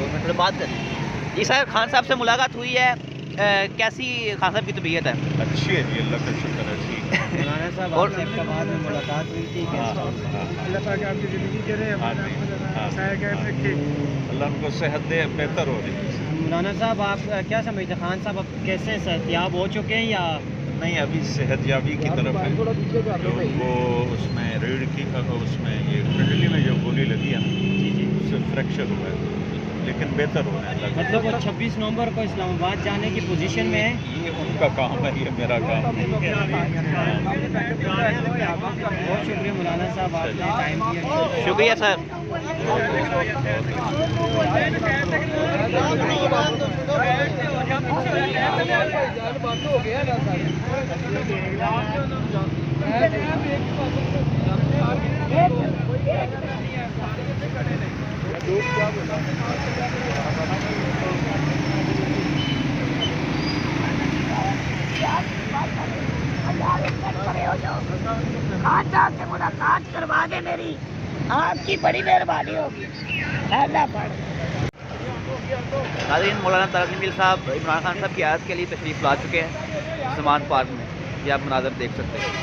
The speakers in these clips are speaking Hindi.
मैं थोड़ी बात कर जी सर, खान साहब से मुलाकात हुई है, कैसी खान साहब की तबीयत है? अच्छी है जी, अल्लाह का शुक्र है। ठीक मौलाना साहब और आपसे एक बाद में मुलाकात हुई थी, अल्लाह पाक आपकी ज़िंदगी करे, अल्लाह उनको सेहत दे, बेहतर हो रही है। मौलाना साहब आप क्या समझते हैं, खान साहब अब कैसे सेहतियाब हो चुके हैं या नहीं, अभी सेहतयाबी की तरफ है। जो वो उसमें रीढ़ की उसमें ये कुंडली में जो गोली लगी है जी जी, उससे फ्रैक्चर हुआ है, लेकिन बेहतर हो रहा है। मतलब वो 26 नवंबर को इस्लामाबाद जाने की पोजीशन में है? ये उनका काम है, ये मेरा काम नहीं है। बहुत शुक्रिया मौलाना साहब, आपने टाइम दिया। शुक्रिया सर। खान साहब से मुलाकात करवा दे मेरी, आपकी बड़ी मेहरबानी होगी। नाज़रीन, मौलाना तारक साहब इमरान खान साहब की आयत के लिए तशरीफ़ ला चुके हैं समान पार्क में। ये आप मनाज़र देख सकते हैं।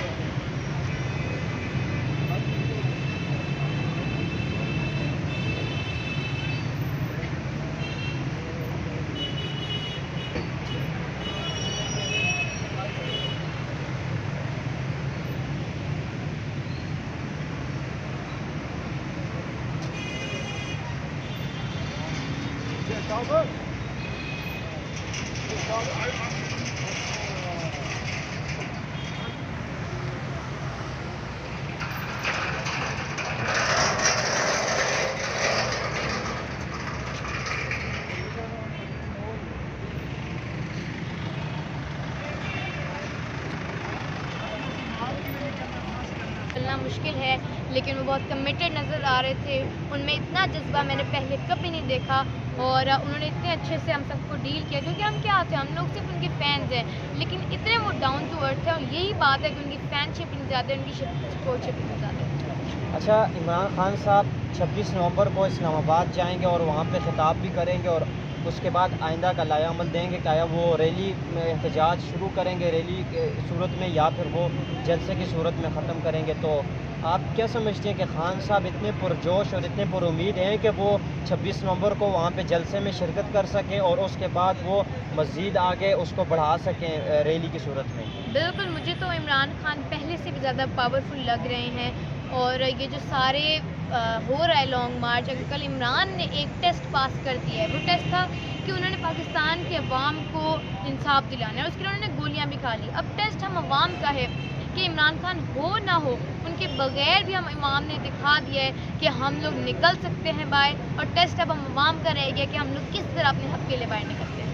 चलना मुश्किल है, लेकिन वो बहुत कमिटेड नज़र आ रहे थे। उनमें इतना जज्बा मैंने पहले कभी नहीं देखा और उन्होंने इतने अच्छे से हम सबको डील किया, क्योंकि हम क्या होते हैं, हम लोग सिर्फ उनके फ़ैन्स हैं, लेकिन इतने वो डाउन टू अर्थ है। और यही बात है कि उनकी फ़ैनशिप इतनी ज़्यादा है, उनकी सपोर्टशिप इतनी ज़्यादा है। अच्छा, इमरान खान साहब 26 नवंबर को इस्लामाबाद जाएंगे और वहाँ पे खिताब भी करेंगे और उसके बाद आइंदा का लायामल देंगे। क्या वो रैली में एहतजाज शुरू करेंगे रैली के सूरत में, या फिर वो जलसे की सूरत में ख़त्म करेंगे? तो आप क्या समझते हैं कि खान साहब इतने पुरजोश और इतने पुरुमीद हैं कि वो 26 नवंबर को वहाँ पे जलसे में शिरकत कर सकें और उसके बाद वो मज़ीद आगे उसको बढ़ा सकें रैली की सूरत में? बिल्कुल, मुझे तो इमरान खान पहले से भी ज़्यादा पावरफुल लग रहे हैं। और ये जो सारे हो रहा है लॉन्ग मार्च, अगर कल इमरान ने एक टेस्ट पास कर दिया है, वो टेस्ट था कि उन्होंने पाकिस्तान के अवाम को इंसाफ दिलाना है, उसके लिए उन्होंने गोलियां भी खा ली। अब टेस्ट हम अवाम का है कि इमरान खान हो ना हो, उनके बगैर भी हम इमाम ने दिखा दिया है कि हम लोग निकल सकते हैं बाहर। और टेस्ट अब हम अवाम का रह गया कि हम लोग किस तरह अपने हक़ के लिए बाहर निकलते हैं।